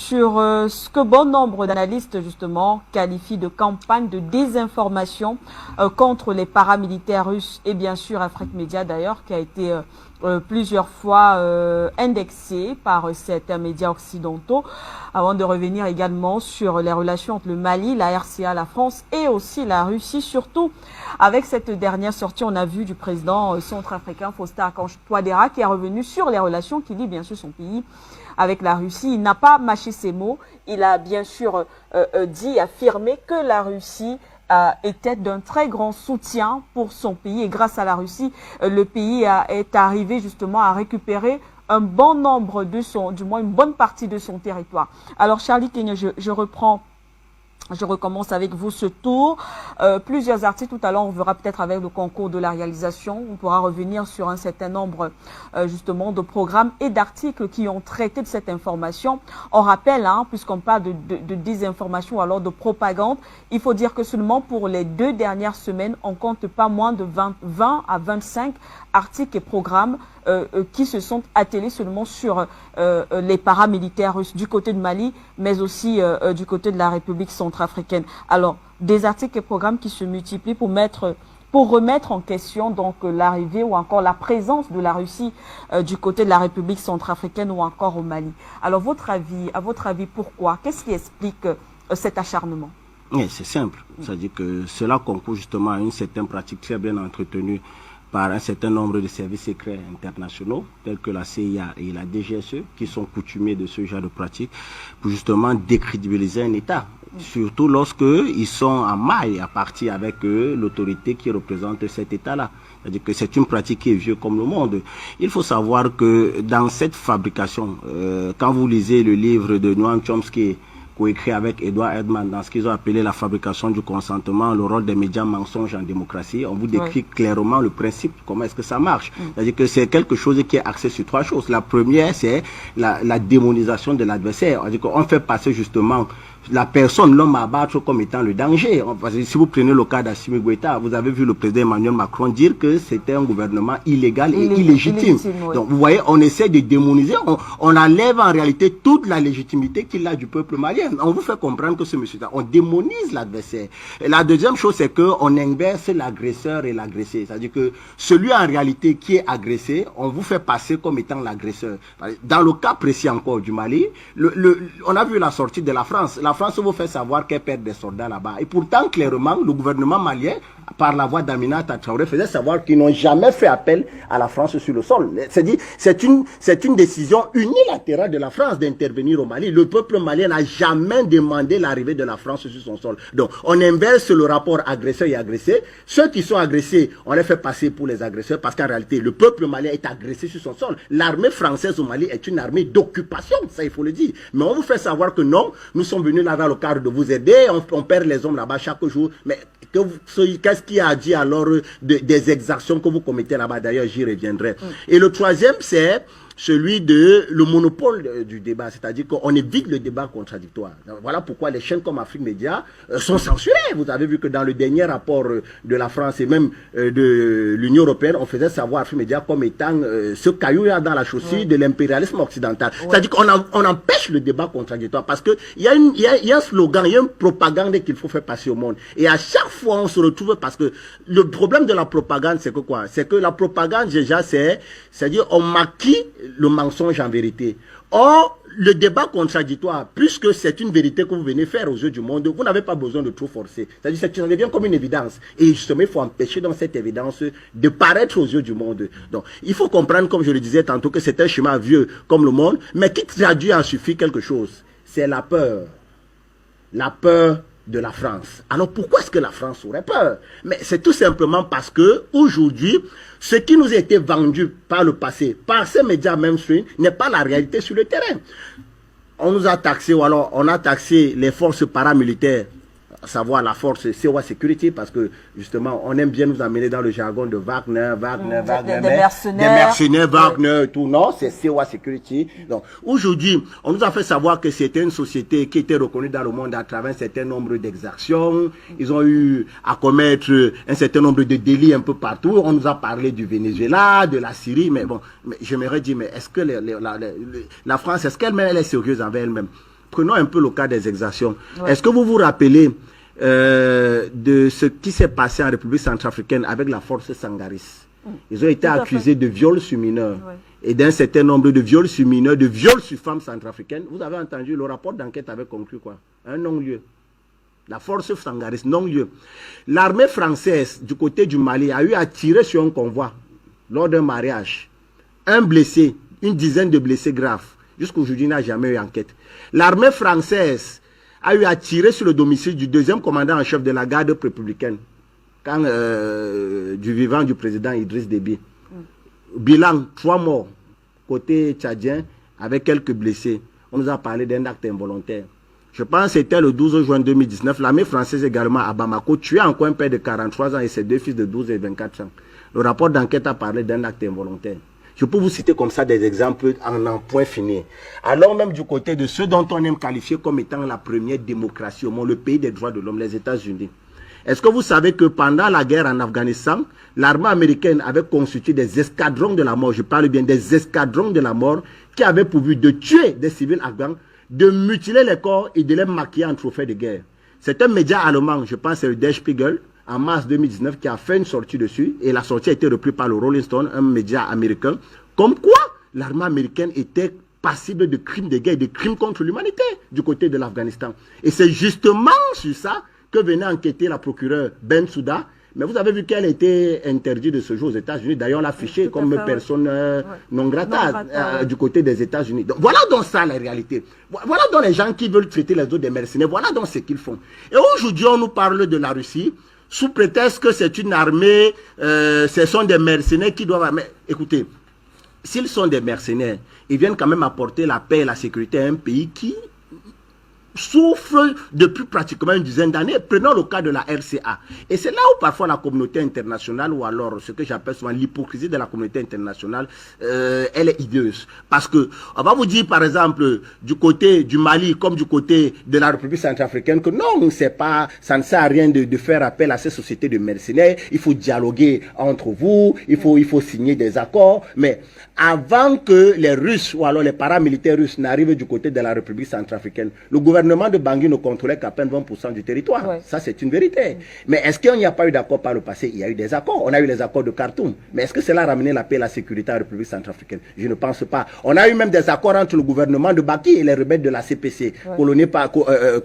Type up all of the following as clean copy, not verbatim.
sur ce que bon nombre d'analystes justement qualifient de campagne de désinformation contre les paramilitaires russes et bien sûr Afrique Média d'ailleurs qui a été plusieurs fois indexé par certains médias occidentaux, avant de revenir également sur les relations entre le Mali, la RCA, la France et aussi la Russie. Surtout avec cette dernière sortie, on a vu du président centrafricain Faustin Archange Touadéra qui est revenu sur les relations qui lient bien sûr son pays avec la Russie. Il n'a pas mâché ses mots, il a bien sûr affirmé que la Russie était d'un très grand soutien pour son pays et grâce à la Russie, le pays est arrivé justement à récupérer un bon nombre de du moins une bonne partie de son territoire. Alors Charlie Kenya, je recommence avec vous ce tour. Plusieurs articles, tout à l'heure on verra peut-être avec le concours de la réalisation, on pourra revenir sur un certain nombre justement de programmes et d'articles qui ont traité de cette information. On rappelle, puisqu'on parle de désinformation ou alors de propagande, il faut dire que seulement pour les 2 dernières semaines, on compte pas moins de 20 à 25 articles et programmes qui se sont attelés seulement sur les paramilitaires russes du côté de Mali, mais aussi du côté de la République centrafricaine. Alors, des articles et programmes qui se multiplient pour remettre en question donc l'arrivée ou encore la présence de la Russie du côté de la République centrafricaine ou encore au Mali. Alors, à votre avis, pourquoi? Qu'est-ce qui explique cet acharnement? Oui, c'est simple. C'est-à-dire que cela concourt justement à une certaine pratique très bien entretenue par un certain nombre de services secrets internationaux, tels que la CIA et la DGSE, qui sont coutumiers de ce genre de pratique, pour justement décrédibiliser un État, surtout lorsqu'ils sont en maille à partir avec l'autorité qui représente cet État-là. C'est-à-dire que c'est une pratique qui est vieux comme le monde. Il faut savoir que dans cette fabrication, quand vous lisez le livre de Noam Chomsky, coécrit avec Edward Edman dans ce qu'ils ont appelé la fabrication du consentement, le rôle des médias mensonges en démocratie. On vous décrit clairement le principe, comment est-ce que ça marche. C'est-à-dire que c'est quelque chose qui est axé sur 3 choses. La première, c'est la démonisation de l'adversaire. C'est-à-dire qu'on fait passer justement la personne, l'homme à abattre comme étant le danger. Parce que si vous prenez le cas d'Assimi Goïta, vous avez vu le président Emmanuel Macron dire que c'était un gouvernement illégal et illégitime. Donc vous voyez, on essaie de démoniser, on enlève en réalité toute la légitimité qu'il a du peuple malien. On vous fait comprendre que ce monsieur-là, on démonise l'adversaire. Et la deuxième chose, c'est qu'on inverse l'agresseur et l'agressé. C'est-à-dire que celui en réalité qui est agressé, on vous fait passer comme étant l'agresseur. Dans le cas précis encore du Mali, on a vu la sortie de la France. La France vous fait savoir qu'elle perd des soldats là-bas. Et pourtant, clairement, le gouvernement malien, par la voix d'Aminata Traoré, faisait savoir qu'ils n'ont jamais fait appel à la France sur le sol. C'est une décision unilatérale de la France d'intervenir au Mali. Le peuple malien n'a jamais demandé l'arrivée de la France sur son sol. Donc, on inverse le rapport agresseur et agressé. Ceux qui sont agressés, on les fait passer pour les agresseurs parce qu'en réalité, le peuple malien est agressé sur son sol. L'armée française au Mali est une armée d'occupation, ça il faut le dire. Mais on vous fait savoir que non, nous sommes venus là dans le cadre de vous aider, on perd les hommes là-bas chaque jour. Mais qu'est-ce qu'il y a à dire alors des exactions que vous commettez là-bas? D'ailleurs, j'y reviendrai. Et le troisième, c'est celui de le monopole du débat, c'est-à-dire qu'on évite le débat contradictoire. Voilà pourquoi les chaînes comme Afrique Média sont censurées. Vous avez vu que dans le dernier rapport de la France et même de l'Union européenne, on faisait savoir Afrique Média comme étant ce caillou dans la chaussure de l'impérialisme occidental. C'est-à-dire qu'on empêche le débat contradictoire parce que il y a un slogan, il y a une propagande qu'il faut faire passer au monde. Et à chaque fois, on se retrouve parce que le problème de la propagande, c'est que quoi? C'est que la propagande, déjà, c'est-à-dire on maquille le mensonge en vérité. Or, le débat contradictoire, puisque c'est une vérité que vous venez faire aux yeux du monde, vous n'avez pas besoin de trop forcer. C'est-à-dire que ça devient comme une évidence. Et justement, il faut empêcher dans cette évidence de paraître aux yeux du monde. Donc, il faut comprendre, comme je le disais tantôt, que c'est un chemin vieux comme le monde, mais qui traduit en suffit quelque chose. C'est la peur. La peur de la France. Alors pourquoi est-ce que la France aurait peur? Mais c'est tout simplement parce que aujourd'hui, ce qui nous a été vendu par le passé, par ces médias mainstream, n'est pas la réalité sur le terrain. On nous a taxé, ou alors on a taxé les forces paramilitaires, à savoir la force COA Security, parce que justement, on aime bien nous amener dans le jargon de Wagner, des mercenaires, Wagner, tout. Non, c'est COA Security. Donc, aujourd'hui, on nous a fait savoir que c'était une société qui était reconnue dans le monde à travers un certain nombre d'exactions. Ils ont eu à commettre un certain nombre de délits un peu partout. On nous a parlé du Venezuela, de la Syrie, mais bon, j'aimerais dire, mais est-ce que la France, est-ce qu'elle-même, elle est sérieuse envers elle-même? Prenons un peu le cas des exactions. Ouais. Est-ce que vous vous rappelez de ce qui s'est passé en République centrafricaine avec la force Sangaris? Ils ont été accusés de viols sur mineurs et d'un certain nombre de viols sur mineurs, de viols sur femmes centrafricaines. Vous avez entendu, le rapport d'enquête avait conclu quoi? Un non-lieu. La force Sangaris, non-lieu. L'armée française du côté du Mali a eu à tirer sur un convoi lors d'un mariage. Un blessé, une dizaine de blessés graves. Jusqu'aujourd'hui, il n'a jamais eu enquête. L'armée française a eu à tirer sur le domicile du deuxième commandant en chef de la garde républicaine, quand, du vivant du président Idriss Déby. Bilan, 3 morts, côté tchadien, avec quelques blessés. On nous a parlé d'un acte involontaire. Je pense que c'était le 12 juin 2019. L'armée française également à Bamako tuait encore un père de 43 ans et ses 2 fils de 12 et 24 ans. Le rapport d'enquête a parlé d'un acte involontaire. Je peux vous citer comme ça des exemples en point fini. Alors même du côté de ceux dont on aime qualifier comme étant la première démocratie au monde, le pays des droits de l'homme, les États-Unis. Est-ce que vous savez que pendant la guerre en Afghanistan, l'armée américaine avait constitué des escadrons de la mort, je parle bien des escadrons de la mort, qui avaient pour but de tuer des civils afghans, de mutiler les corps et de les maquiller en trophée de guerre. C'est un média allemand, je pense c'est le Der Spiegel, en mars 2019, qui a fait une sortie dessus, et la sortie a été reprise par le Rolling Stone, un média américain, comme quoi l'armée américaine était passible de crimes de guerre et de crimes contre l'humanité du côté de l'Afghanistan. Et c'est justement sur ça que venait enquêter la procureure Bensouda. Mais vous avez vu qu'elle était interdite de ce jour aux États-Unis. D'ailleurs, on l'a affichée comme personne non grata du côté des États-Unis. Voilà donc ça la réalité. Voilà donc les gens qui veulent traiter les autres des mercenaires. Voilà donc ce qu'ils font. Et aujourd'hui, on nous parle de la Russie sous prétexte que c'est une armée, ce sont des mercenaires qui doivent... Mais écoutez, s'ils sont des mercenaires, ils viennent quand même apporter la paix et la sécurité à un pays qui souffre depuis pratiquement une dizaine d'années. Prenons le cas de la RCA. Et c'est là où parfois la communauté internationale, ou alors ce que j'appelle souvent l'hypocrisie de la communauté internationale, elle est hideuse. Parce que, on va vous dire par exemple, du côté du Mali comme du côté de la République centrafricaine, que non, ça ne sert à rien de faire appel à ces sociétés de mercenaires. Il faut dialoguer entre vous, il faut signer des accords. Mais avant que les Russes, ou alors les paramilitaires russes n'arrivent du côté de la République centrafricaine, le gouvernement de Bangui ne contrôlait qu'à peine 20% du territoire. Ouais. Ça, c'est une vérité. Mais est-ce qu'il n'y a pas eu d'accord par le passé? Il y a eu des accords. On a eu les accords de Khartoum. Mais est-ce que cela a ramené la paix et la sécurité à la République centrafricaine? Je ne pense pas. On a eu même des accords entre le gouvernement de Baki et les rebelles de la CPC,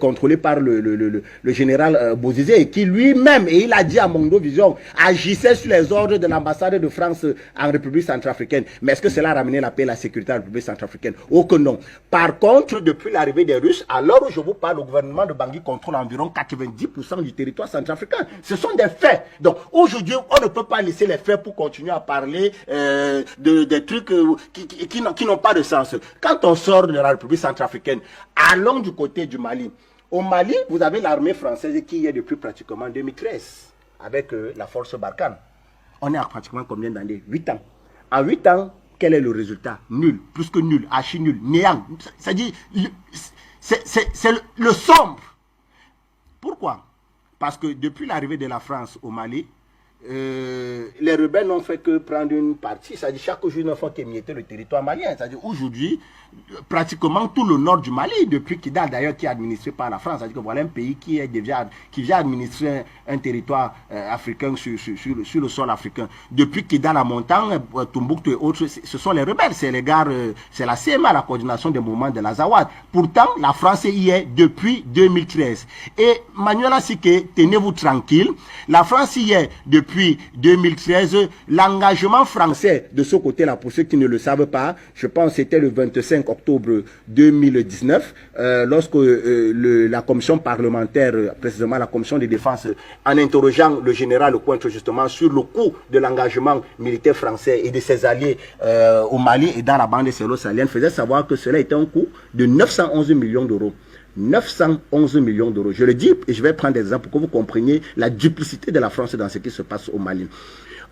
contrôlés par le général Bozizé, qui lui-même, et il a dit à Mondo Vision, agissait sur les ordres de l'ambassade de France en République centrafricaine. Mais est-ce que cela a ramené la paix et la sécurité à la République centrafricaine? Oh que non. Par contre, depuis l'arrivée des Russes, alors je vous parle, le gouvernement de Bangui contrôle environ 90% du territoire centrafricain. Ce sont des faits. Donc aujourd'hui, on ne peut pas laisser les faits pour continuer à parler des trucs qui n'ont pas de sens. Quand on sort de la République centrafricaine, allons du côté du Mali. Au Mali, vous avez l'armée française qui y est depuis pratiquement 2013 avec la force Barkhane. On est à pratiquement combien d'années? 8 ans. En 8 ans, quel est le résultat? Nul, plus que nul, archi nul, néant. C'est-à-dire... C'est le sombre. Pourquoi? Parce que depuis l'arrivée de la France au Mali, les rebelles n'ont fait que prendre une partie. C'est-à-dire chaque jour, ils ne font qu'émietter le territoire malien. C'est-à-dire aujourd'hui, pratiquement tout le nord du Mali, depuis Kidal d'ailleurs, qui est administré par la France. C'est-à-dire que voilà un pays qui vient administrer un territoire africain sur le sol africain. Depuis Kidal à montagne, Tombouctou et autres, ce sont les rebelles. C'est les gars, c'est la CMA, la coordination des mouvements de l'Azawad. Pourtant, la France y est depuis 2013. Et Manuela Sike, tenez-vous tranquille, la France y est depuis 2013. L'engagement français de ce côté-là, pour ceux qui ne le savent pas, je pense que c'était le 25 octobre 2019, lorsque la commission parlementaire, précisément la commission de défense, en interrogeant le général Lecointre justement sur le coût de l'engagement militaire français et de ses alliés au Mali et dans la bande sahélo-sahélienne, faisait savoir que cela était un coût de 911 millions d'euros. 911 millions d'euros. Je le dis et je vais prendre des exemples pour que vous compreniez la duplicité de la France dans ce qui se passe au Mali.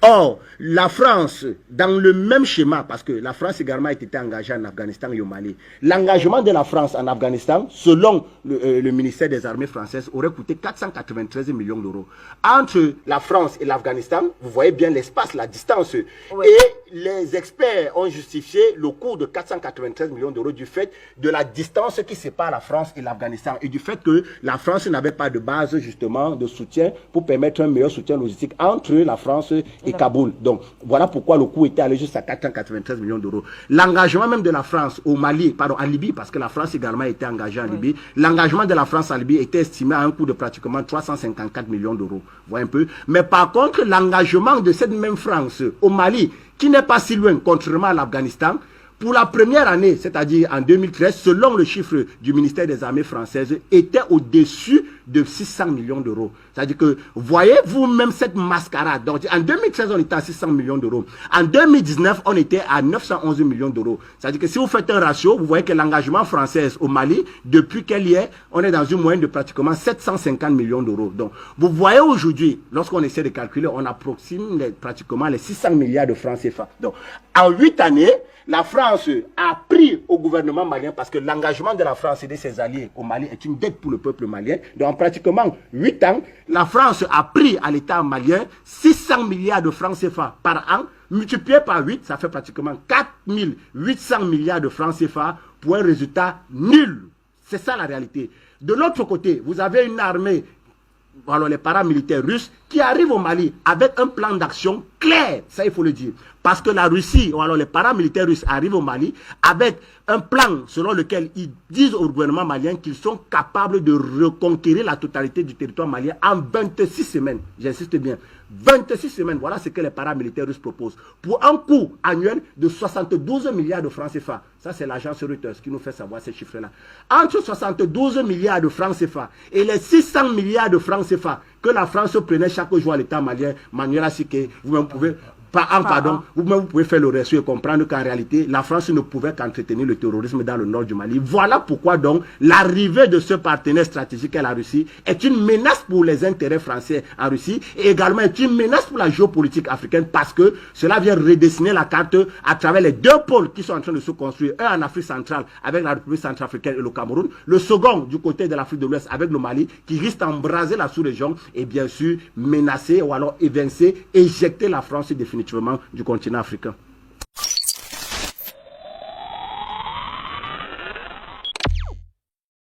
Or, la France, dans le même schéma, parce que la France également a été engagée en Afghanistan et au Mali, l'engagement de la France en Afghanistan, selon le ministère des Armées françaises, aurait coûté 493 millions d'euros. Entre la France et l'Afghanistan, vous voyez bien l'espace, la distance. Oui. Et les experts ont justifié le coût de 493 millions d'euros du fait de la distance qui sépare la France et l'Afghanistan et du fait que la France n'avait pas de base justement de soutien pour permettre un meilleur soutien logistique entre la France et Kaboul. Donc voilà pourquoi le coût était allé jusqu'à 493 millions d'euros. L'engagement même de la France au Mali, pardon, en Libye, parce que la France également était engagée en Libye, l'engagement de la France en Libye était estimé à un coût de pratiquement 354 millions d'euros. Vous voyez un peu. Mais par contre, l'engagement de cette même France au Mali, qui n'est pas si loin, contrairement à l'Afghanistan, pour la première année, c'est-à-dire en 2013, selon le chiffre du ministère des Armées françaises, était au-dessus de 600 millions d'euros. C'est-à-dire que, voyez vous-même cette mascarade. Donc, en 2013, on était à 600 millions d'euros. En 2019, on était à 911 millions d'euros. C'est-à-dire que si vous faites un ratio, vous voyez que l'engagement français au Mali, depuis qu'elle y est, on est dans une moyenne de pratiquement 750 millions d'euros. Donc, vous voyez aujourd'hui, lorsqu'on essaie de calculer, on approxime pratiquement les 600 milliards de francs CFA. Donc, en 8 années, la France a pris au gouvernement malien, parce que l'engagement de la France et de ses alliés au Mali est une dette pour le peuple malien. Donc, en pratiquement 8 ans, la France a pris à l'État malien 600 milliards de francs CFA par an, multiplié par 8, ça fait pratiquement 4800 milliards de francs CFA pour un résultat nul. C'est ça la réalité. De l'autre côté, vous avez une armée, alors les paramilitaires russes, qui arrivent au Mali avec un plan d'action clair, ça il faut le dire. Parce que la Russie, ou alors les paramilitaires russes arrivent au Mali avec un plan selon lequel ils disent au gouvernement malien qu'ils sont capables de reconquérir la totalité du territoire malien en 26 semaines. J'insiste bien. 26 semaines, voilà ce que les paramilitaires russes proposent. Pour un coût annuel de 72 milliards de francs CFA. Ça, c'est l'agence Reuters qui nous fait savoir ces chiffres-là. Entre 72 milliards de francs CFA et les 600 milliards de francs CFA que la France prenait chaque jour à l'État malien, Manuel Assike, vous-même pouvez... vous pouvez faire le reçu et comprendre qu'en réalité, la France ne pouvait qu'entretenir le terrorisme dans le nord du Mali. Voilà pourquoi donc l'arrivée de ce partenaire stratégique à la Russie est une menace pour les intérêts français en Russie et également est une menace pour la géopolitique africaine parce que cela vient redessiner la carte à travers les deux pôles qui sont en train de se construire. Un en Afrique centrale avec la République centrafricaine et le Cameroun. Le second du côté de l'Afrique de l'Ouest avec le Mali qui risque d'embraser la sous-région et bien sûr menacer ou alors évincer, éjecter la France définitivement du continent africain.